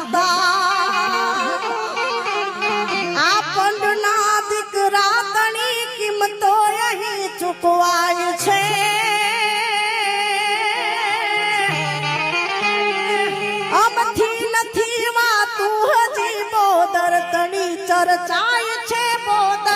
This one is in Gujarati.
હતા આ પંડના દીકરા તણી કિંમતો અહીં ચૂકવાય છે અમથી નથી વાતું હજી બોદર તણી ચર્ચાય છે બોદર